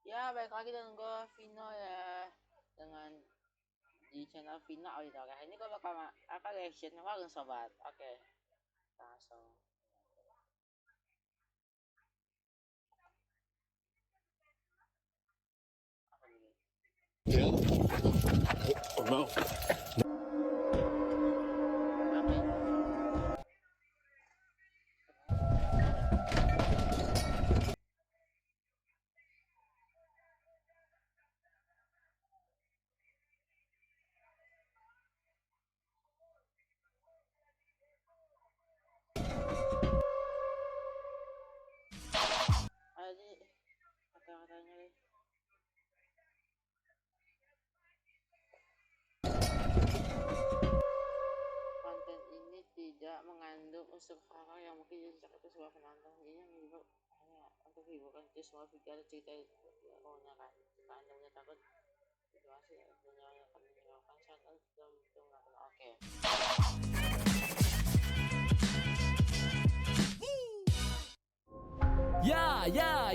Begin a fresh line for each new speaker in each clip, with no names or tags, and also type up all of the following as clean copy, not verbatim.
Ya, balik lagi dengan gue Vino ya, dengan di channel Vino Audio. Oke, ini gue bakal reaction warung sobat. Oke, langsung. Apa ini?
Oh no.
Ini kata-katanya nih. Konten ini tidak mengandung unsur horor yang mungkin dicocok ke sebuah penonton. Jadi yang menghibur hanya untuk hiburan itu semua video atau cerita menggunakan. Jika Anda punya takut situasi yang akan menyebabkan saat Anda sudah melakukan. Oke.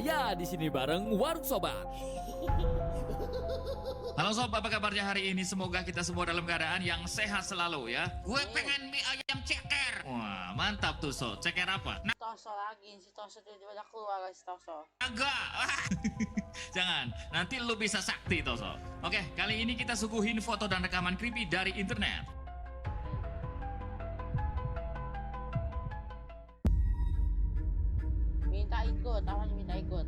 Ya, di sini bareng Warung Sobat.
Halo sob, apa kabarnya hari ini? Semoga kita semua dalam keadaan yang sehat selalu ya. Gue pengen mie ayam ceker. Wah, mantap tuh so. Ceker apa? Nah,
Toso lagi, si Toso tiba-tiba udah keluar guys, Toso.
agak. Jangan, nanti lu bisa sakti Toso. Oke, kali ini kita suguhin foto dan rekaman creepy dari internet.
Minta ikut, awalnya minta ikut.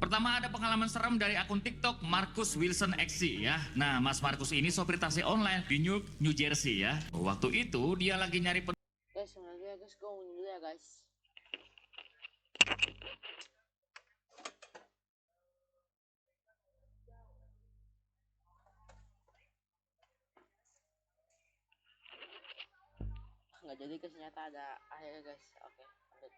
Pertama ada pengalaman serem dari akun TikTok Marcus Wilson XC ya. Nah, Mas Marcus ini sopir taksi online di New Jersey ya. Waktu itu dia lagi nyari
Guys, sebenarnya ya guys, gue mau dulu ya guys. Nggak jadi guys, ternyata ada akhirnya guys. Oke, lanjut.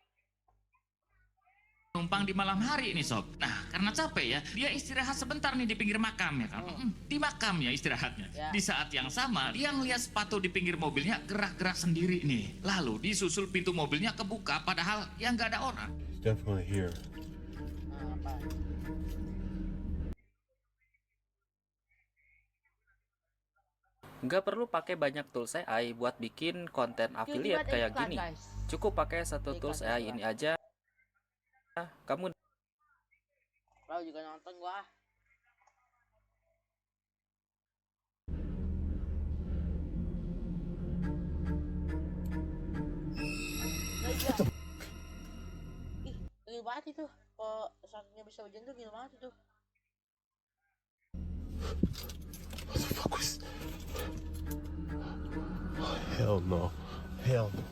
penumpang di malam hari ini sob. Nah karena capek ya, dia istirahat sebentar nih di pinggir makam ya kan. Di makam ya istirahatnya.
Ya.
Di saat yang sama dia ngeliat sepatu di pinggir mobilnya gerak-gerak sendiri nih. Lalu disusul pintu mobilnya kebuka padahal yang nggak ada orang.
He's definitely here.
Nah, apa?
Nggak perlu pakai banyak tools AI buat bikin konten affiliate kayak
iklan,
gini.
guys.
Cukup pakai satu tools AI ini aja. Kamu
Lo juga nonton gua. Ih, gila banget itu. Kalau satunya bisa hujan tuh gila banget itu.
What the fuck was? Oh, hell no. Hell no.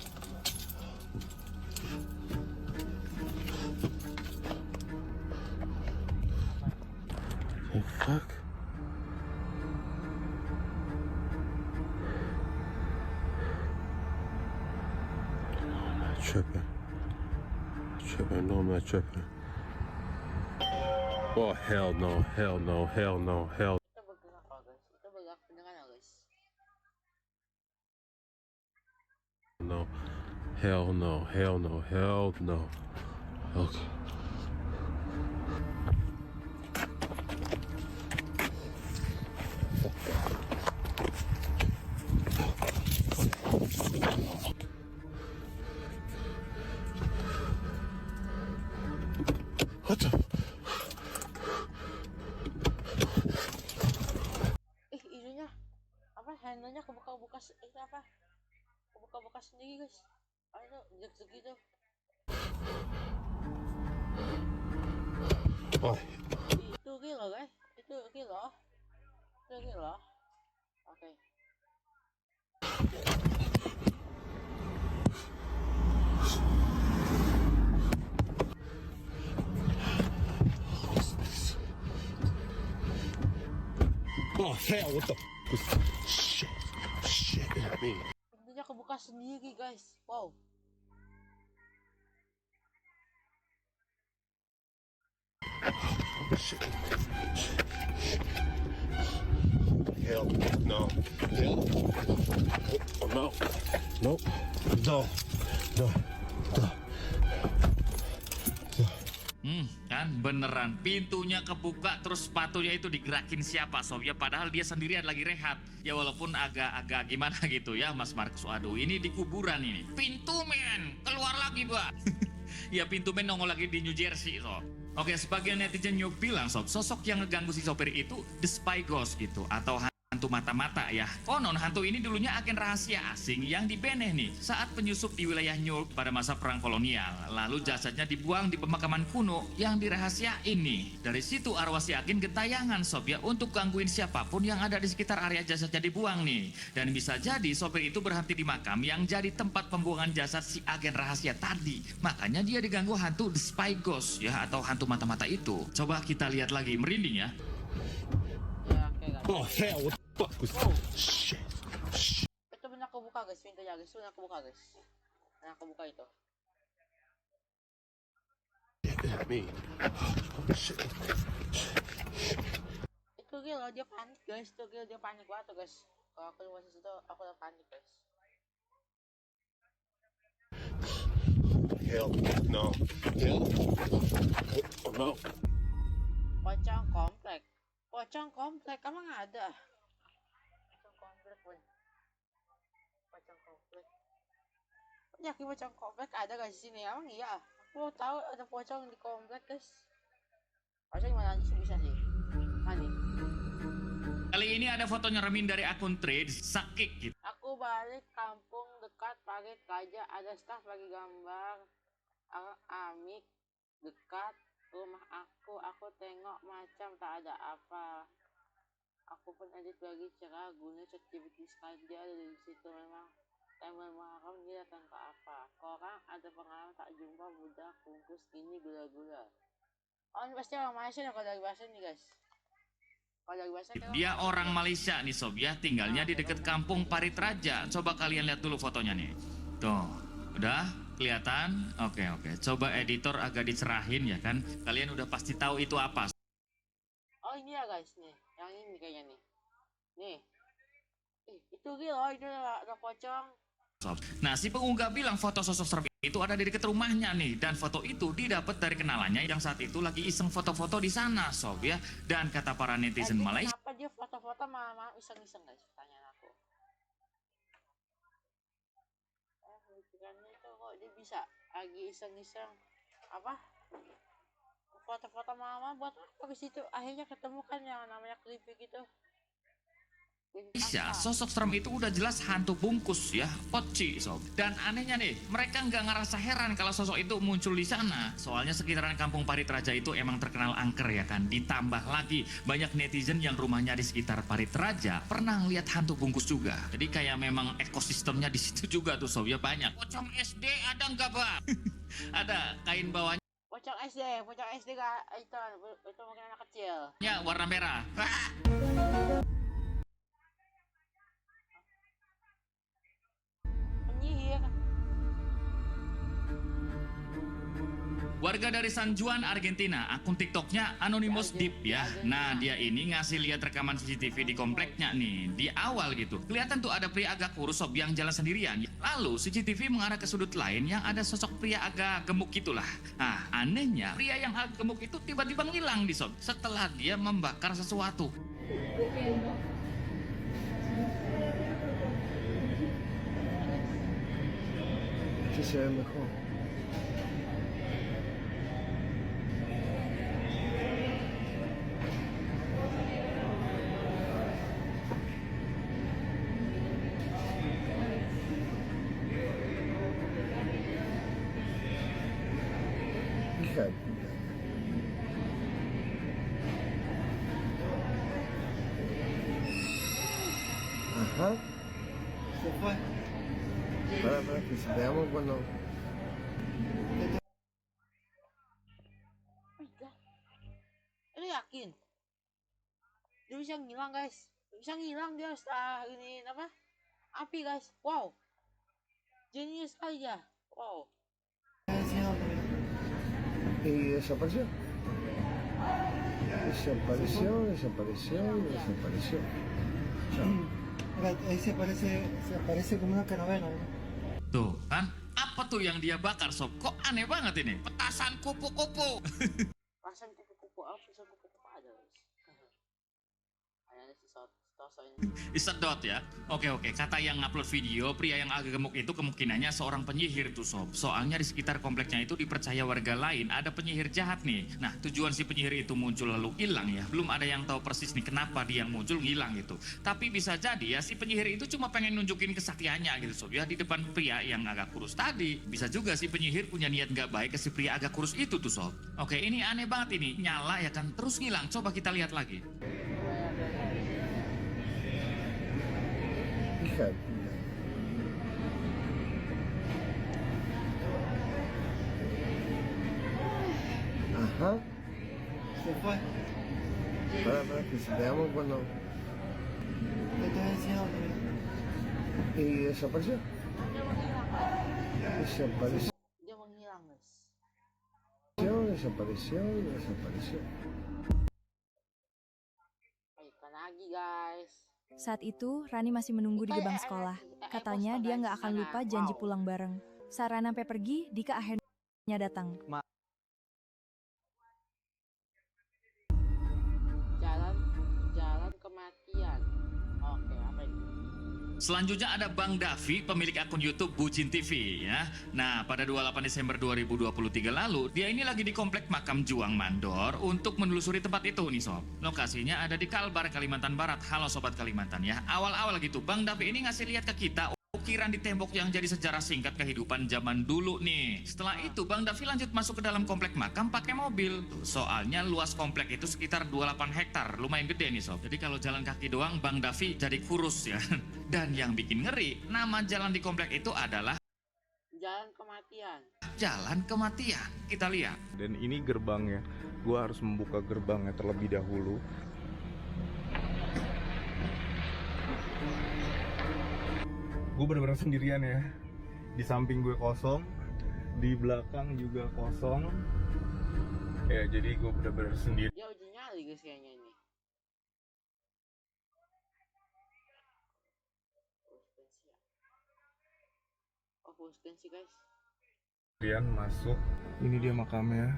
The fuck? No, I'm not tripping. No, I'm not tripping. Oh, hell no. Hell no. Hell no. Hell.
Itu bergerak loh guys. Itu bergerak beneran loh guys.
No. Hell no. Hell no. Hell no. Okay. What the?
Itunya apa? Handlenya kebuka-buka itu apa? Kebuka-buka sendiri guys. Ayo jek gitu.
Oh,
Itu gila guys. Itu gila. Itu gila. Oke.
oh hell, what the? Shit. Shit. I mean.
Pintunya kebuka sendiri guys. Wow.
Shit. Hell no. Hell. Oh, no. Nope. No. No. No.
kan, beneran pintunya kebuka terus sepatunya itu digerakin siapa sob ya, padahal dia sendirian lagi rehat. Ya walaupun agak gimana gitu ya Mas Markus. Waduh, ini di kuburan ini. Pintu men, keluar lagi, Mbak. Ya pintu men nongol lagi di New Jersey sob. Oke, sebagian netizen juga bilang sob, sosok yang ngeganggu si sopir itu the spy ghost gitu, atau hantu mata-mata ya. Konon hantu ini dulunya agen rahasia asing yang dibeneh nih saat penyusup di wilayah New York pada masa perang kolonial. Lalu jasadnya dibuang di pemakaman kuno yang dirahasiain nih. Dari situ arwah si agen gentayangan sob ya untuk gangguin siapapun yang ada di sekitar area jasadnya dibuang nih. Dan bisa jadi sopir itu berhenti di makam yang jadi tempat pembuangan jasad si agen rahasia tadi. Makanya dia diganggu hantu the spy ghost ya, atau hantu mata-mata itu. Coba kita lihat lagi, merinding ya.
Ya oke guys.
Oh hell, what the fuck was shit?
Itu benar kebuka guys, pintunya guys, benar kebuka guys. Nah kebuka itu.
Yeah, me. Shit.
Itu gila dia panik guys, itu gila dia panik banget tuh, guys. Kalau aku masih situ aku udah panik guys.
Hell no. Hell no.
Pocong komplek. Pocong komplek emang ada? Pocong komplek pun. Pocong komplek. Yakin pocong komplek ada guys di sini? Emang iya? Aku tahu ada pocong di komplek guys. Pocong mana aja sih bisa sih? Mana?
Kali ini ada fotonya Remin dari akun trade sakit gitu.
Aku balik kampung dekat parit raja, ada staff lagi gambar amik dekat rumah aku tengok macam tak ada apa. Aku pun edit lagi cerah guna ChatGPT saja dari situ. Memang timer malam dia datang ke apa. Korang ada pengalaman tak jumpa budak bungkus ini gula-gula? Oh ini pasti orang Malaysia ya kalau dari bahasa ini guys. Kalau dari bahasa
Dia orang Malaysia nih sob ya, tinggalnya di dekat kampung Parit Raja. Coba kalian lihat dulu fotonya nih. Tuh, udah kelihatan? Oke. Coba editor agak dicerahin ya kan. Kalian udah pasti tahu itu apa.
Oh ini ya guys nih, yang ini kayaknya nih. Nih. Itu gila, itu ada pocong.
Sob. Nah, si pengunggah bilang foto sosok serem itu ada di dekat rumahnya nih, dan foto itu didapat dari kenalannya yang saat itu lagi iseng foto-foto di sana, sob ya. Dan kata para netizen Malaysia,
Kenapa dia foto-foto malah iseng-iseng guys? Pertanyaan aku. Bukannya itu kok dia bisa lagi iseng-iseng apa? Foto-foto mama buat apa di situ? Akhirnya ketemu kan yang namanya creepy gitu.
sosok serem itu udah jelas hantu bungkus ya, poci sob. Dan anehnya nih, mereka nggak ngerasa heran kalau sosok itu muncul di sana. Soalnya sekitaran kampung Parit Raja itu emang terkenal angker ya kan. Ditambah lagi banyak netizen yang rumahnya di sekitar Parit Raja pernah ngeliat hantu bungkus juga. Jadi kayak memang ekosistemnya di situ juga tuh sob ya, banyak. Pocong SD ada nggak bang? Ada kain bawahnya
Pocong SD gak itu mungkin anak kecil.
warna merah.
Penyihir.
Warga dari San Juan, Argentina, akun TikToknya Anonymous Deep ya. Nah, dia ini ngasih lihat rekaman CCTV di kompleknya nih. Di awal gitu, kelihatan tuh ada pria agak kurus sob yang jalan sendirian. Lalu CCTV mengarah ke sudut lain yang ada sosok pria agak gemuk gitulah. Nah, anehnya pria yang agak gemuk itu tiba-tiba ngilang di sob setelah dia membakar sesuatu.
Este se ve mejor. Hija. Ajá. Se fue. Para que se veamos cuando.
Lu yakin? Dia bisa ngilang guys. Bisa ngilang dia setelah ini apa? Api guys. Wow. Genius kali ya. Wow.
Y desapareció. Desapareció.
Ahí se parece como una calavera.
Tuh kan, apa tuh yang dia bakar sob? Kok aneh banget ini? Petasan kupu-kupu.
Pupuk ada guys. Ada si Stoso ini.
Disedot ya. Oke. Kata yang ngupload video, pria yang agak gemuk itu kemungkinannya seorang penyihir tuh sob. Soalnya di sekitar kompleknya itu dipercaya warga lain ada penyihir jahat nih. Nah tujuan si penyihir itu muncul lalu hilang ya. Belum ada yang tahu persis nih kenapa dia muncul ngilang gitu. Tapi bisa jadi ya si penyihir itu cuma pengen nunjukin kesaktiannya gitu sob ya di depan pria yang agak kurus tadi. Bisa juga si penyihir punya niat gak baik ke si pria agak kurus itu tuh sob. Oke, ini aneh banget ini. Nyala ya kan terus ngilang. Coba kita lihat lagi.
Lihat. Ajá.
Se fue.
Para que se veamos cuando.
Te estoy diciendo, mira.
Y desapareció. Desapareció,
Dia menghilang guys.
desapareció.
Ikan lagi guys.
Saat itu, Rani masih menunggu di gerbang sekolah. Katanya dia nggak akan lupa janji pulang bareng. Saat Rani sampai pergi, Dika akhirnya datang.
Jalan kematian. Oke, apa ini?
Selanjutnya ada Bang Davi, pemilik akun YouTube Bucin TV ya. Nah, pada 28 Desember 2023 lalu, dia ini lagi di komplek makam Juang Mandor untuk menelusuri tempat itu nih sob. Lokasinya ada di Kalbar, Kalimantan Barat. Halo sobat Kalimantan ya. Awal-awal gitu, Bang Davi ini ngasih lihat ke kita ukiran di tembok yang jadi sejarah singkat kehidupan zaman dulu nih. Setelah itu Bang Davi lanjut masuk ke dalam komplek makam pakai mobil. Soalnya luas komplek itu sekitar 28 hektar, lumayan gede nih sob. Jadi kalau jalan kaki doang Bang Davi jadi kurus ya. Dan yang bikin ngeri, nama jalan di komplek itu adalah
Jalan Kematian.
Jalan Kematian. Kita lihat.
Dan ini gerbangnya. Gua harus membuka gerbangnya terlebih dahulu. Gue bener-bener sendirian ya. Di samping gue kosong, di belakang juga kosong. Ya jadi gue bener-bener sendiri.
Dia uji nyali guys kayaknya ini. Suspensi guys.
Sendirian masuk. Ini dia makamnya.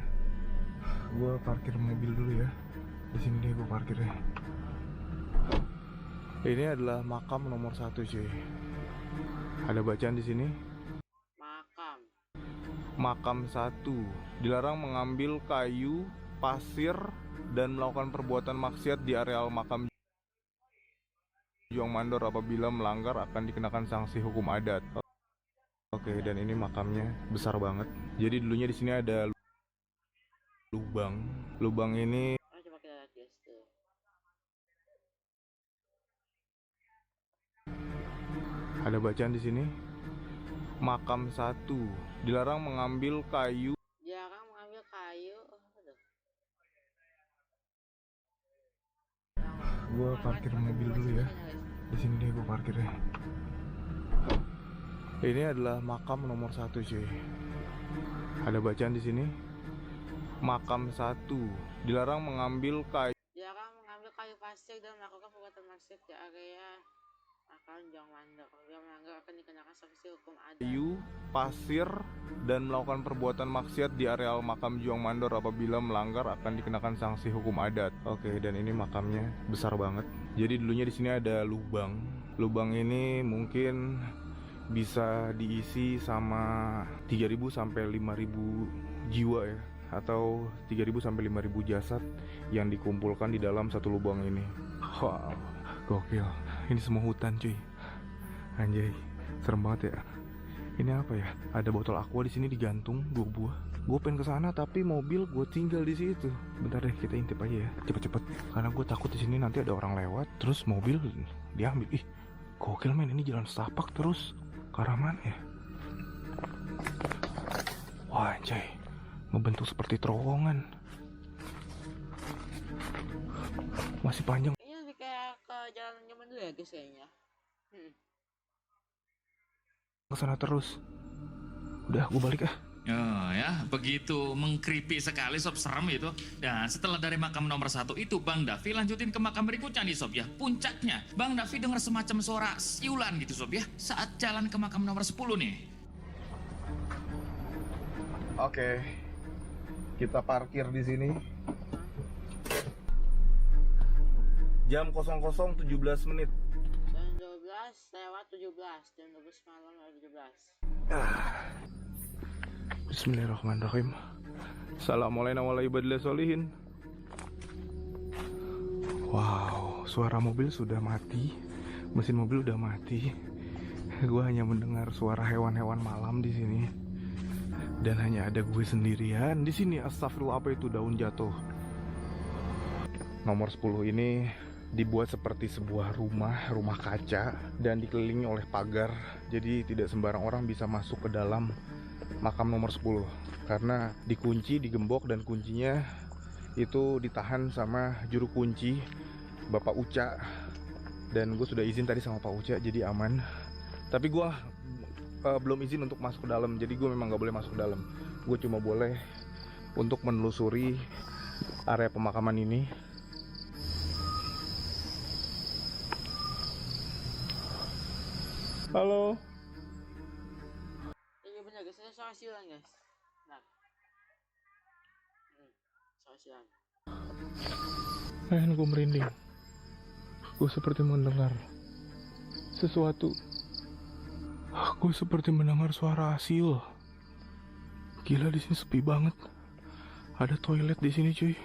Gue parkir mobil dulu ya. Di sini deh gue parkirnya. Ini adalah makam nomor 1 cuy. Ada bacaan di sini. Makam 1. Dilarang mengambil kayu, pasir, dan melakukan perbuatan maksiat di areal makam Juang Mandor. Apabila melanggar akan dikenakan sanksi hukum adat. Oke, dan ini makamnya besar banget. Jadi dulunya di sini ada lubang. Lubang ini
Coba kita lihat guys tuh.
ada bacaan di sini. Makam 1. Dilarang mengambil kayu.
Jarang mengambil kayu.
Gue parkir mobil dulu ya. Di sini deh gue parkirnya. Ini adalah makam nomor 1 cuy. Ada bacaan di sini. Makam 1. Dilarang mengambil kayu.
Jarang mengambil kayu pasir dan melakukan perbuatan maksiat di area makam Juang Mandor. Apabila melanggar akan dikenakan sanksi hukum adat.
Kayu, pasir, dan melakukan perbuatan maksiat di areal makam Juang Mandor. Apabila melanggar akan dikenakan sanksi hukum adat. Oke, dan ini makamnya besar banget. Jadi dulunya di sini ada lubang. Lubang ini mungkin bisa diisi sama 3.000 sampai 5.000 jiwa ya, atau 3.000 sampai 5.000 jasad yang dikumpulkan di dalam satu lubang ini. Wow, gokil. Ini semua hutan cuy. Anjay, serem banget ya. Ini apa ya? Ada botol aqua di sini digantung 2 buah. Gue pengen kesana tapi mobil gue tinggal di situ. Bentar deh, kita intip aja ya, cepet-cepet. Karena gue takut di sini nanti ada orang lewat, terus mobil diambil. Ih, gokil men, ini jalan setapak terus ke arah mana ya? Wah anjay, ngebentuk seperti terowongan. Masih panjang.
Ini lebih kayak ke jalan zaman dulu ya guys kayaknya.
Kesana terus. Udah, gue balik ah.
Oh ya, begitu mengkripi sekali sob, serem itu. Dan setelah dari makam nomor 1 itu, Bang Davi lanjutin ke makam berikutnya nih sob ya. Puncaknya, Bang Davi dengar semacam suara siulan gitu sob ya, saat jalan ke makam nomor 10 nih.
Oke, kita parkir di sini. Jam 00.17 menit.
Jam 12 lewat 17. Jam 12 malam lewat 17.
Bismillahirrahmanirrahim. Assalamualaikum warahmatullahi wabarakatuh. Wow, suara mobil sudah mati. Mesin mobil udah mati. Gue hanya mendengar suara hewan-hewan malam di sini. Dan hanya ada gue sendirian di sini. Astagfirullah, apa itu daun jatuh. Nomor 10 ini dibuat seperti sebuah rumah kaca dan dikelilingi oleh pagar. Jadi tidak sembarang orang bisa masuk ke dalam makam nomor 10 karena dikunci, digembok, dan kuncinya itu ditahan sama juru kunci Bapak Uca. Dan gue sudah izin tadi sama Pak Uca, jadi aman. Tapi gue belum izin untuk masuk ke dalam, jadi gue memang gak boleh masuk ke dalam. Gue cuma boleh untuk menelusuri area pemakaman ini. Halo.
Iya benar guys, saya soal silang guys. Nah. Soal silang.
Gue merinding. Gue seperti mendengar sesuatu. Gue seperti mendengar suara asil. Gila, di sini sepi banget. Ada toilet di sini, cuy.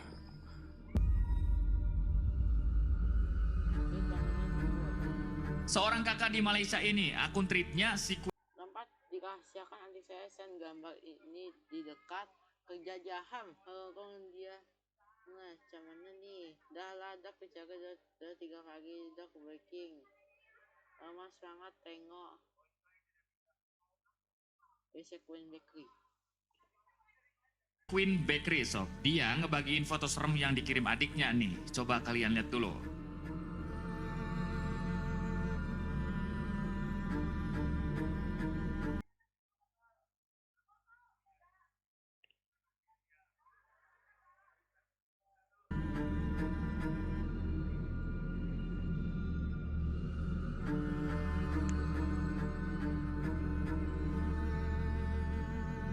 Seorang kakak di Malaysia ini, akun tweetnya si
Tempat dirahasiakan adik saya send gambar ini di dekat kerja jaham. Kalau dia nah, cuman nih, dah ladak bicara dah 3 kali dah breaking. Mas semangat tengok. Besok Queen Bakery.
Queen Bakery sob. Dia ngebagiin foto serem yang dikirim adiknya nih. Coba kalian lihat dulu.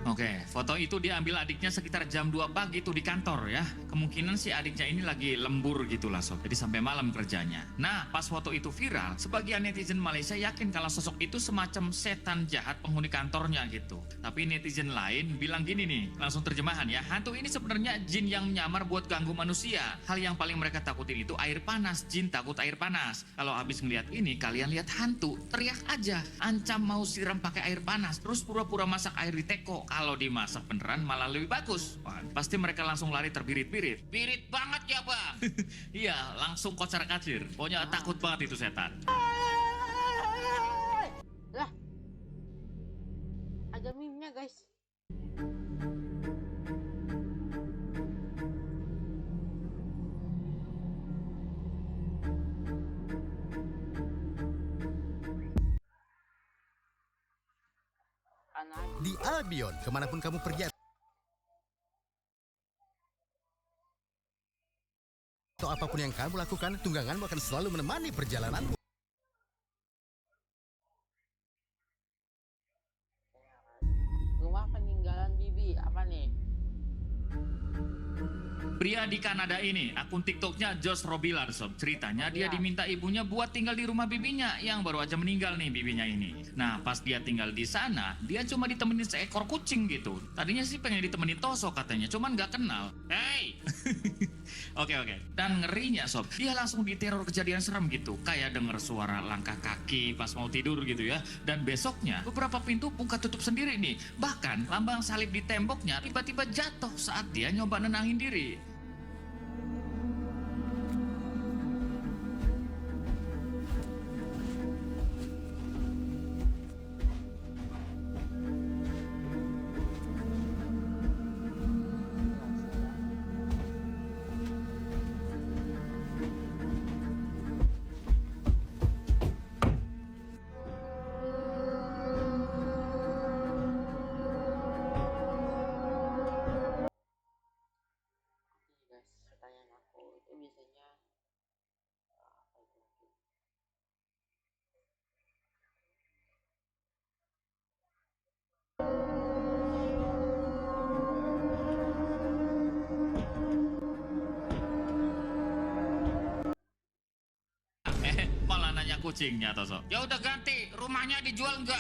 Oke, foto itu diambil adiknya sekitar jam 2 pagi tuh di kantor ya. Kemungkinan si adiknya ini lagi lembur gitulah sob. Jadi sampai malam kerjanya. Nah, pas foto itu viral, sebagian netizen Malaysia yakin kalau sosok itu semacam setan jahat penghuni kantornya gitu. Tapi netizen lain bilang gini nih, langsung terjemahan ya. Hantu ini sebenarnya jin yang menyamar buat ganggu manusia. Hal yang paling mereka takutin itu air panas. Jin takut air panas. Kalau habis ngeliat ini, kalian lihat hantu, teriak aja. Ancam mau siram pakai air panas, terus pura-pura masak air di teko. Kalau dimasak beneran malah lebih bagus. Wah, pasti mereka langsung lari terbirit-birit. Birit banget ya bang. Iya, langsung kocar-kacir. Pokoknya takut banget itu setan.
Lah. Ada meme-nya guys.
Di Albion, kemanapun kamu pergi atau apapun yang kamu lakukan, tungganganmu akan selalu menemani perjalananmu.
Rumah peninggalan Bibi apa nih?
Pria di Kanada ini, akun TikToknya Josh Robilar sob. Ceritanya dia diminta ibunya buat tinggal di rumah bibinya yang baru aja meninggal nih bibinya ini. Nah pas dia tinggal di sana, dia cuma ditemenin seekor kucing gitu. Tadinya sih pengen ditemenin Toso katanya, cuman nggak kenal. Hey! Oke. Dan ngerinya sob, dia langsung diteror kejadian serem gitu. Kayak denger suara langkah kaki pas mau tidur gitu ya. Dan besoknya beberapa pintu buka tutup sendiri nih. Bahkan lambang salib di temboknya tiba-tiba jatuh saat dia nyoba nenangin diri. kucingnya Toso. Ya udah ganti, rumahnya dijual enggak?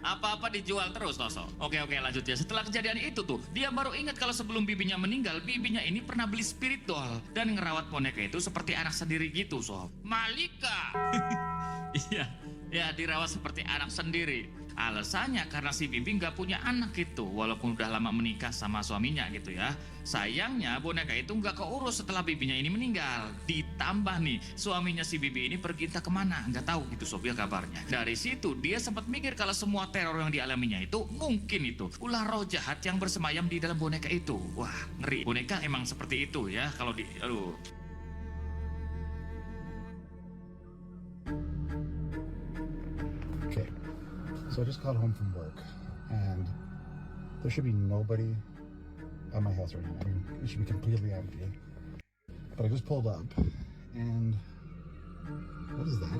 Apa-apa dijual terus Toso. Oke lanjut ya. Setelah kejadian itu tuh, dia baru ingat kalau sebelum bibinya meninggal, bibinya ini pernah beli spirit doll dan ngerawat boneka itu seperti anak sendiri gitu sob. Malika. Iya, ya dirawat seperti anak sendiri. Alasannya karena si bibi nggak punya anak gitu, walaupun udah lama menikah sama suaminya gitu ya. Sayangnya boneka itu nggak keurus setelah bibinya ini meninggal. Ditambah nih, suaminya si bibi ini pergi entah kemana, nggak tahu gitu sob ya kabarnya. Dari situ dia sempat mikir kalau semua teror yang dialaminya itu mungkin itu ulah roh jahat yang bersemayam di dalam boneka itu. Wah ngeri, boneka emang seperti itu ya kalau di, aduh.
Okay, so I just got home from work, and there should be nobody at my house right now. I mean, it should be completely empty. But I just pulled up, and what is that?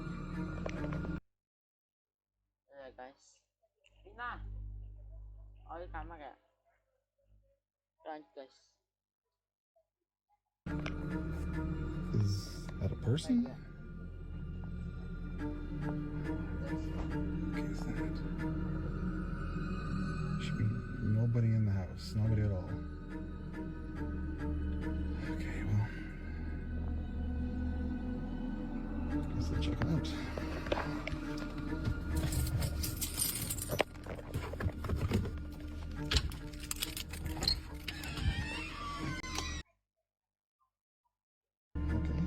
Ya guys, Ina, oh di kamar ya. Lanjut guys.
Is that a person? Okay, is that? Should be nobody in the house, nobody at all. Okay, well, guess I'll check it out. Okay.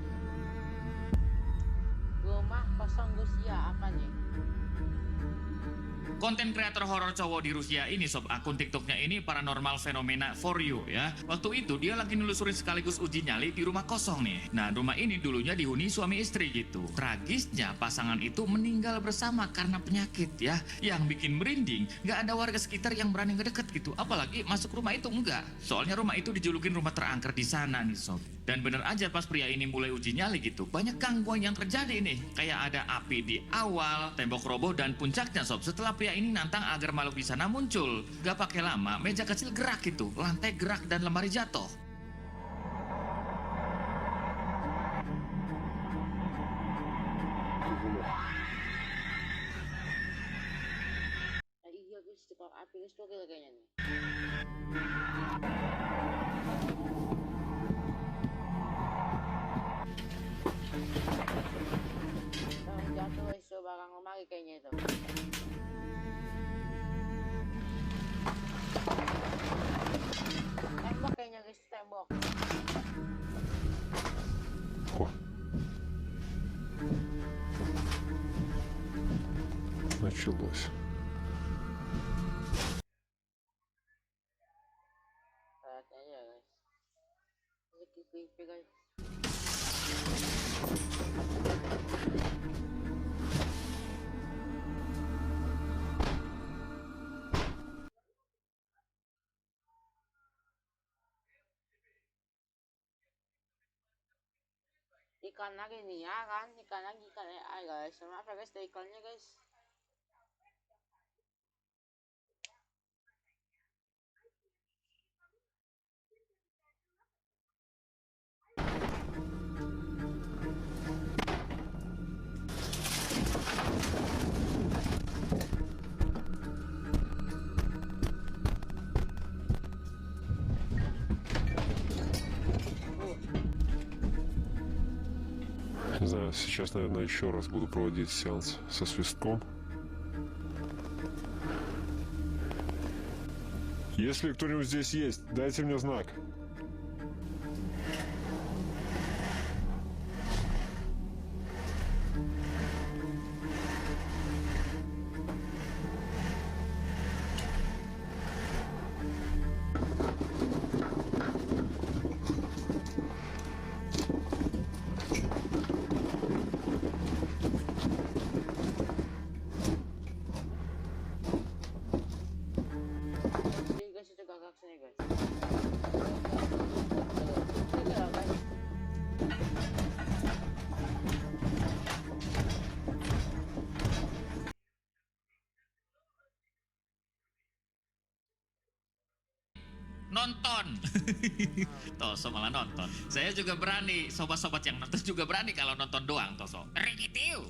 Rumah kosong Rusia apa nih?
Konten kreator horor cowok di Rusia ini sob, akun TikToknya ini Paranormal Phenomena for You ya. Waktu itu dia lagi nelusurin sekaligus uji nyali di rumah kosong nih. Nah rumah ini dulunya dihuni suami istri gitu. Tragisnya pasangan itu meninggal bersama karena penyakit ya. Yang bikin merinding, nggak ada warga sekitar yang berani ngedeket gitu. Apalagi masuk rumah itu enggak. Soalnya rumah itu dijulukin rumah terangker di sana nih sob. Dan bener aja pas pria ini mulai uji nyali gitu, banyak gangguan yang terjadi nih. Kayak ada api di awal, tembok roboh, dan puncaknya sob, setelah pria ini nantang agar makhluk di sana muncul. Gak pakai lama, meja kecil gerak gitu, lantai gerak, dan lemari jatuh.
Iya guys, tukang api guys, tuh kayaknya nih. Jatuh guys, tuh barang lemari kayaknya itu. Tembok kayaknya guys, tembok.
О. Началось.
Kayaknya ya guys. Ini creepy guys. Ikan lagi nih ya kan, ikan lagi, ikan AI guys. Maaf ya guys, ada iklannya guys.
Не знаю, сейчас, наверное, еще раз буду проводить сеанс со свистком. Если кто-нибудь здесь есть, дайте мне знак.
Jadi guys, itu gagak sini guys.
nonton. Toso malah nonton. Saya juga berani, sobat-sobat yang nonton juga berani kalau nonton doang, Toso. Rikitiu.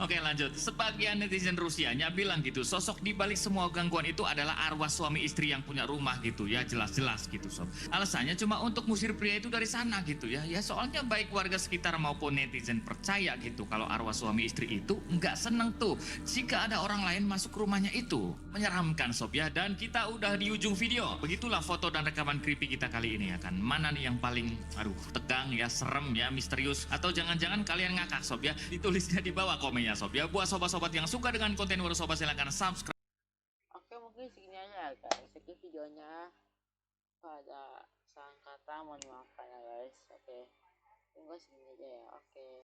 Oke, lanjut. Sebagian netizen Rusianya bilang gitu, sosok di balik semua gangguan itu adalah arwah suami istri yang punya rumah gitu ya, jelas-jelas gitu, sob. Alasannya cuma untuk ngusir pria itu dari sana gitu ya. Ya soalnya baik warga sekitar maupun netizen percaya gitu kalau arwah suami istri itu nggak seneng tuh jika ada orang lain masuk ke rumahnya itu. Menyeramkan, sob ya. Dan kita udah di ujung video. Begitulah foto dan rekaman creepy kita kali ini ya kan. Mana nih yang paling tegang ya, serem ya, misterius, atau jangan-jangan kalian ngakak, sob ya. Ditulisnya di bawah komennya, sob ya. Buat sobat-sobat yang suka dengan konten Waru Sobat, silahkan subscribe.
Oke, mungkin segini aja guys. Sekian videonya. Pada salah kata mohon maaf ya guys. Oke, tunggu segini aja ya. Oke.